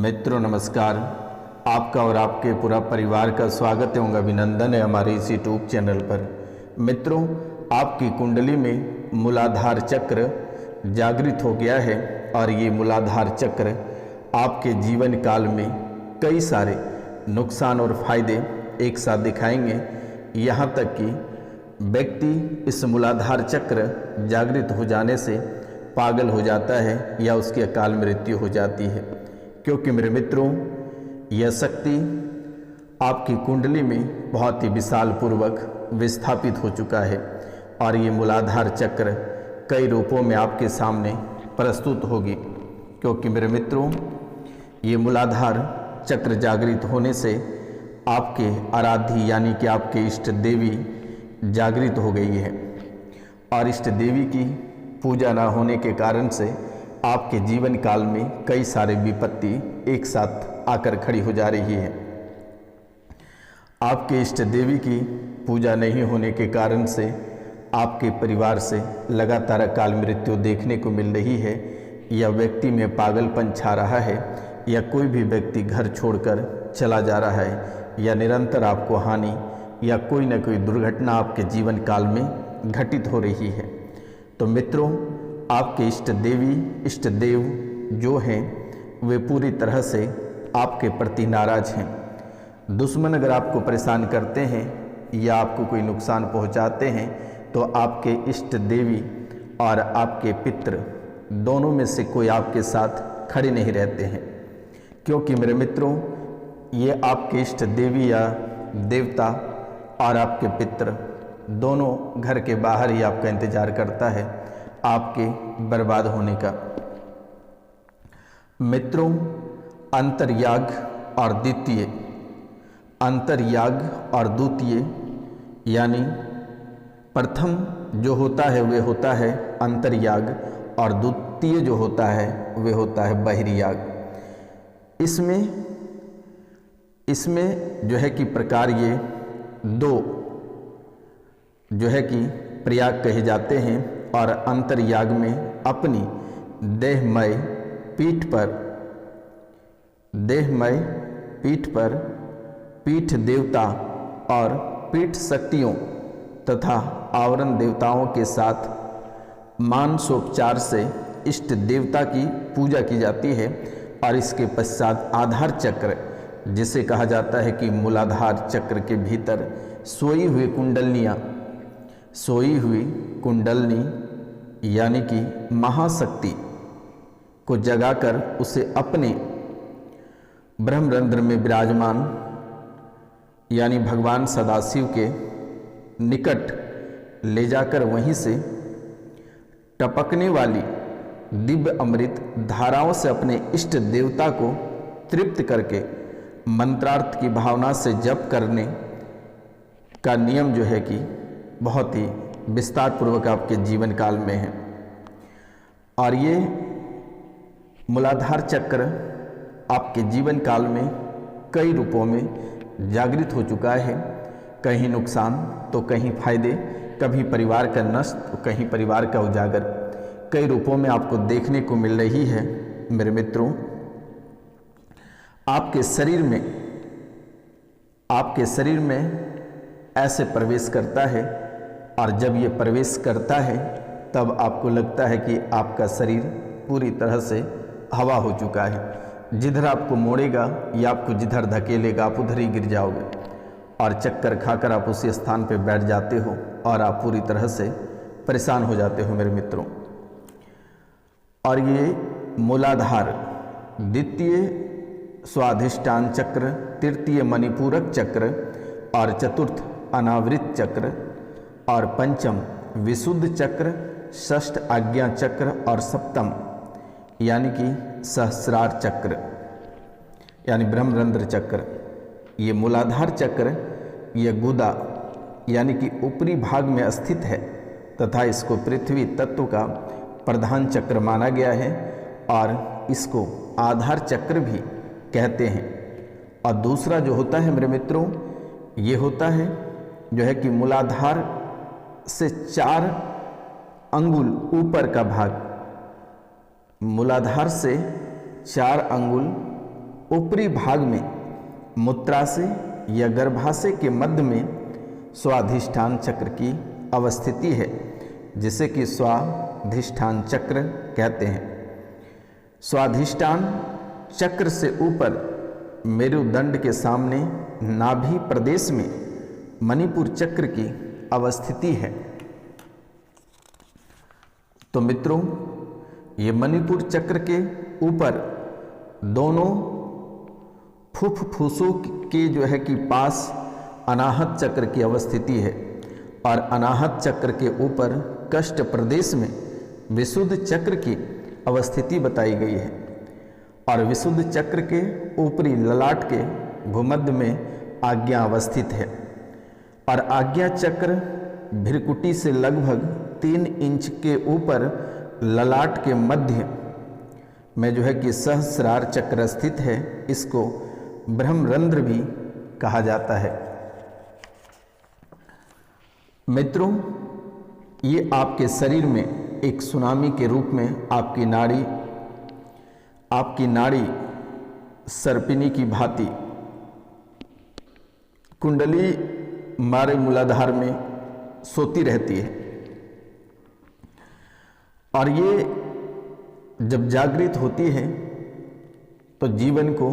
मित्रों नमस्कार। आपका और आपके पूरा परिवार का स्वागत एवं अभिनंदन है हमारे इस यूट्यूब चैनल पर। मित्रों, आपकी कुंडली में मूलाधार चक्र जागृत हो गया है और ये मूलाधार चक्र आपके जीवन काल में कई सारे नुकसान और फायदे एक साथ दिखाएंगे। यहाँ तक कि व्यक्ति इस मूलाधार चक्र जागृत हो जाने से पागल हो जाता है या उसकी अकाल मृत्यु हो जाती है, क्योंकि मेरे मित्रों यह शक्ति आपकी कुंडली में बहुत ही विशाल पूर्वक विस्थापित हो चुका है और ये मूलाधार चक्र कई रूपों में आपके सामने प्रस्तुत होगी। क्योंकि मेरे मित्रों ये मूलाधार चक्र जागृत होने से आपके आराध्य यानी कि आपके इष्ट देवी जागृत हो गई है और इष्ट देवी की पूजा ना होने के कारण से आपके जीवन काल में कई सारे विपत्ति एक साथ आकर खड़ी हो जा रही है। आपके इष्ट देवी की पूजा नहीं होने के कारण से आपके परिवार से लगातार अकाल मृत्यु देखने को मिल रही है, या व्यक्ति में पागलपन छा रहा है, या कोई भी व्यक्ति घर छोड़कर चला जा रहा है, या निरंतर आपको हानि या कोई न कोई दुर्घटना आपके जीवन काल में घटित हो रही है। तो मित्रों, आपके इष्ट देवी इष्ट देव जो हैं वे पूरी तरह से आपके प्रति नाराज हैं। दुश्मन अगर आपको परेशान करते हैं या आपको कोई नुकसान पहुंचाते हैं तो आपके इष्ट देवी और आपके पितृ दोनों में से कोई आपके साथ खड़े नहीं रहते हैं, क्योंकि मेरे मित्रों ये आपके इष्ट देवी या देवता और आपके पितृ दोनों घर के बाहर ही आपका इंतजार करता है आपके बर्बाद होने का। मित्रों, अंतर्याग और द्वितीय, अंतर्याग और द्वितीय यानी प्रथम जो होता है वे होता है अंतर्याग और द्वितीय जो होता है वे होता है बहिर्याग। इसमें जो है कि प्रकार ये दो जो है कि प्रयाग कहे जाते हैं और अंतर्याग में अपनी देहमय पीठ पर पीठ देवता और पीठ शक्तियों तथा आवरण देवताओं के साथ मानसोपचार से इष्ट देवता की पूजा की जाती है। और इसके पश्चात आधार चक्र जिसे कहा जाता है कि मूलाधार चक्र के भीतर सोई हुई कुंडलनी यानी कि महाशक्ति को जगाकर उसे अपने ब्रह्मरंध्र में विराजमान यानी भगवान सदाशिव के निकट ले जाकर वहीं से टपकने वाली दिव्य अमृत धाराओं से अपने इष्ट देवता को तृप्त करके मंत्रार्थ की भावना से जप करने का नियम जो है कि बहुत ही विस्तार पूर्वक आपके जीवन काल में है। और ये मूलाधार चक्र आपके जीवन काल में कई रूपों में जागृत हो चुका है, कहीं नुकसान तो कहीं फायदे, कभी परिवार का नष्ट तो कहीं परिवार का उजागर, कई रूपों में आपको देखने को मिल रही है। मेरे मित्रों, आपके शरीर में ऐसे प्रवेश करता है और जब ये प्रवेश करता है तब आपको लगता है कि आपका शरीर पूरी तरह से हवा हो चुका है। जिधर आपको मोड़ेगा या आपको जिधर धकेलेगा आप उधर ही गिर जाओगे और चक्कर खाकर आप उसी स्थान पर बैठ जाते हो और आप पूरी तरह से परेशान हो जाते हो मेरे मित्रों। और ये मूलाधार, द्वितीय स्वाधिष्ठान चक्र, तृतीय मणिपूरक चक्र और चतुर्थ अनावृत चक्र और पंचम विशुद्ध चक्र, षष्ठ आज्ञा चक्र और सप्तम यानी कि सहस्रार चक्र यानी ब्रह्मरंध्र चक्र, ये मूलाधार चक्र ये गुदा यानी कि ऊपरी भाग में स्थित है तथा इसको पृथ्वी तत्व का प्रधान चक्र माना गया है और इसको आधार चक्र भी कहते हैं। और दूसरा जो होता है मेरे मित्रों ये होता है जो है कि मूलाधार से 4 अंगुल ऊपर का भाग, मूलाधार से 4 अंगुल ऊपरी भाग में मूत्राशय या गर्भाशय के मध्य में स्वाधिष्ठान चक्र की अवस्थिति है, जिसे कि स्वाधिष्ठान चक्र कहते हैं। स्वाधिष्ठान चक्र से ऊपर मेरुदंड के सामने नाभि प्रदेश में मणिपुर चक्र की अवस्थिति है। तो मित्रों, ये मणिपुर चक्र के ऊपर दोनों फुफ्फुसों के जो है कि पास अनाहत चक्र की अवस्थिति है और अनाहत चक्र के ऊपर कष्ट प्रदेश में विशुद्ध चक्र की अवस्थिति बताई गई है और विशुद्ध चक्र के ऊपरी ललाट के भूमध्य में आज्ञा अवस्थित है और आज्ञा चक्र भ्रिकुटी से लगभग 3 इंच के ऊपर ललाट के मध्य में जो है कि सहस्रार चक्र स्थित है। इसको ब्रह्मरंध्र भी कहा जाता है। मित्रों, ये आपके शरीर में एक सुनामी के रूप में आपकी नाड़ी सर्पिनी की भांति कुंडली मारे मूलाधार में सोती रहती है और ये जब जागृत होती है तो जीवन को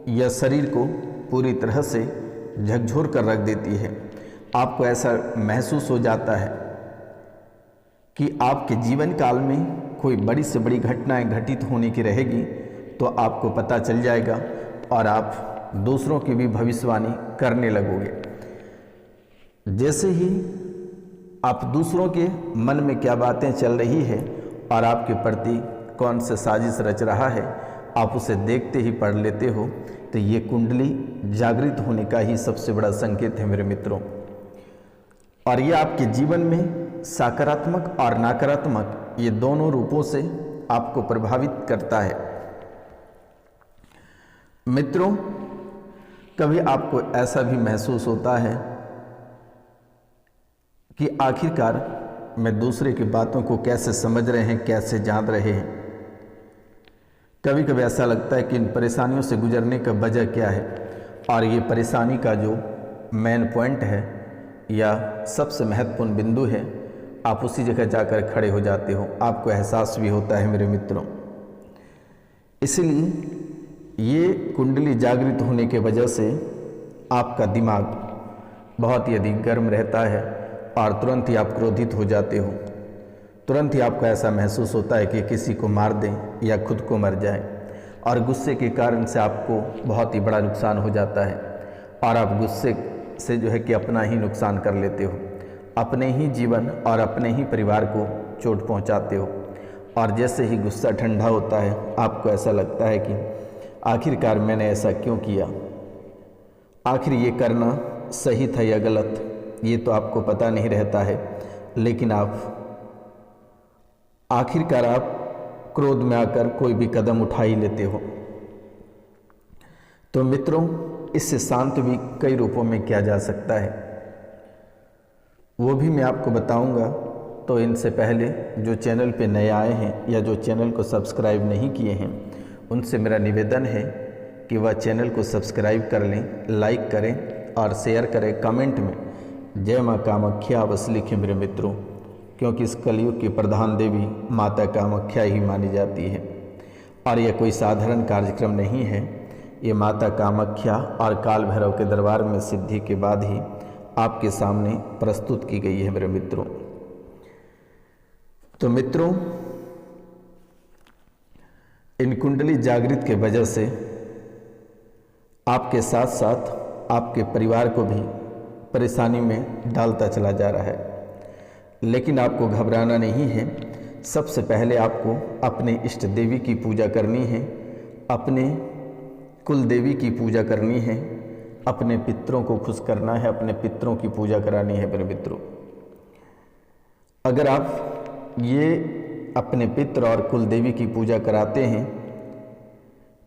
या शरीर को पूरी तरह से झकझोर कर रख देती है। आपको ऐसा महसूस हो जाता है कि आपके जीवन काल में कोई बड़ी से बड़ी घटनाएं घटित होने की रहेगी तो आपको पता चल जाएगा और आप दूसरों की भी भविष्यवाणी करने लगोगे। जैसे ही आप दूसरों के मन में क्या बातें चल रही है और आपके प्रति कौन सा साजिश रच रहा है, आप उसे देखते ही पढ़ लेते हो, तो ये कुंडली जागृत होने का ही सबसे बड़ा संकेत है मेरे मित्रों। और ये आपके जीवन में सकारात्मक और नकारात्मक ये दोनों रूपों से आपको प्रभावित करता है। मित्रों, कभी आपको ऐसा भी महसूस होता है कि आखिरकार मैं दूसरे की बातों को कैसे समझ रहे हैं, कैसे जान रहे हैं। कभी कभी ऐसा लगता है कि इन परेशानियों से गुजरने का वजह क्या है और ये परेशानी का जो मेन पॉइंट है या सबसे महत्वपूर्ण बिंदु है, आप उसी जगह जाकर खड़े हो जाते हो। आपको एहसास भी होता है मेरे मित्रों। इसलिए ये कुंडली जागृत होने के वजह से आपका दिमाग बहुत ही अधिक गर्म रहता है और तुरंत ही आप क्रोधित हो जाते हो। तुरंत ही आपको ऐसा महसूस होता है कि किसी को मार दें या खुद को मर जाए और गुस्से के कारण से आपको बहुत ही बड़ा नुकसान हो जाता है और आप गुस्से से जो है कि अपना ही नुकसान कर लेते हो, अपने ही जीवन और अपने ही परिवार को चोट पहुंचाते हो। और जैसे ही गुस्सा ठंडा होता है आपको ऐसा लगता है कि आखिरकार मैंने ऐसा क्यों किया, आखिर ये करना सही था या गलत, ये तो आपको पता नहीं रहता है, लेकिन आखिरकार आप क्रोध में आकर कोई भी कदम उठा ही लेते हो। तो मित्रों, इससे शांत भी कई रूपों में किया जा सकता है, वो भी मैं आपको बताऊंगा। तो इनसे पहले जो चैनल पे नए आए हैं या जो चैनल को सब्सक्राइब नहीं किए हैं, उनसे मेरा निवेदन है कि वह चैनल को सब्सक्राइब कर लें, लाइक करें और शेयर करें। कमेंट में जय माँ कामाख्या अवश्य लिखें मेरे मित्रों, क्योंकि इस कलयुग की प्रधान देवी माता कामाख्या ही मानी जाती है और यह कोई साधारण कार्यक्रम नहीं है। ये माता कामाख्या और काल भैरव के दरबार में सिद्धि के बाद ही आपके सामने प्रस्तुत की गई है मेरे मित्रों। तो मित्रों, इन कुंडली जागृत के वजह से आपके साथ साथ आपके परिवार को भी परेशानी में डालता चला जा रहा है, लेकिन आपको घबराना नहीं है। सबसे पहले आपको अपने इष्ट देवी की पूजा करनी है, अपने कुल देवी की पूजा करनी है, अपने पितरों को खुश करना है, अपने पितरों की पूजा करानी है मेरे मित्रों। अगर आप ये अपने पितर और कुल देवी की पूजा कराते हैं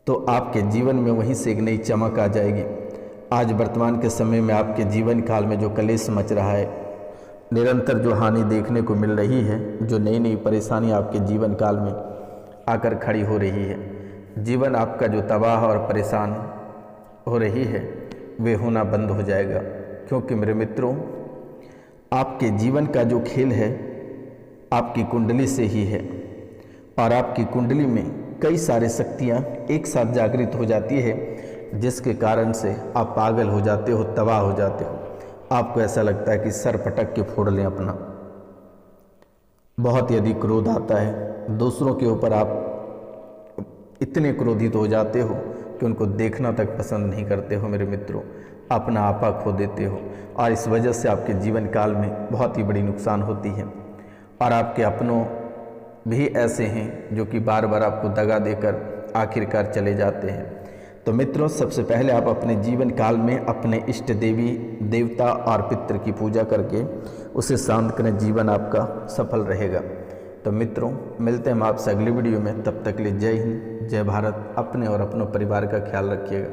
तो आपके जीवन में वहीं से एक नई चमक आ जाएगी। आज वर्तमान के समय में आपके जीवन काल में जो कलेश मच रहा है, निरंतर जो हानि देखने को मिल रही है, जो नई नई परेशानी आपके जीवन काल में आकर खड़ी हो रही है, जीवन आपका जो तबाह और परेशान हो रही है वे होना बंद हो जाएगा, क्योंकि मेरे मित्रों आपके जीवन का जो खेल है आपकी कुंडली से ही है और आपकी कुंडली में कई सारी शक्तियाँ एक साथ जागृत हो जाती है, जिसके कारण से आप पागल हो जाते हो, तबाह हो जाते हो। आपको ऐसा लगता है कि सर पटक के फोड़ लें अपना। बहुत यदि क्रोध आता है, दूसरों के ऊपर आप इतने क्रोधित हो जाते हो कि उनको देखना तक पसंद नहीं करते हो मेरे मित्रों, अपना आपा खो देते हो और इस वजह से आपके जीवन काल में बहुत ही बड़ी नुकसान होती है। और आपके अपनों भी ऐसे हैं जो कि बार बार आपको दगा देकर आखिरकार चले जाते हैं। तो मित्रों, सबसे पहले आप अपने जीवन काल में अपने इष्ट देवी देवता और पितृ की पूजा करके उसे शांत करें, जीवन आपका सफल रहेगा। तो मित्रों, मिलते हैं हम आपसे अगली वीडियो में, तब तक के लिए जय हिंद, जय भारत। अपने और अपनों परिवार का ख्याल रखिएगा।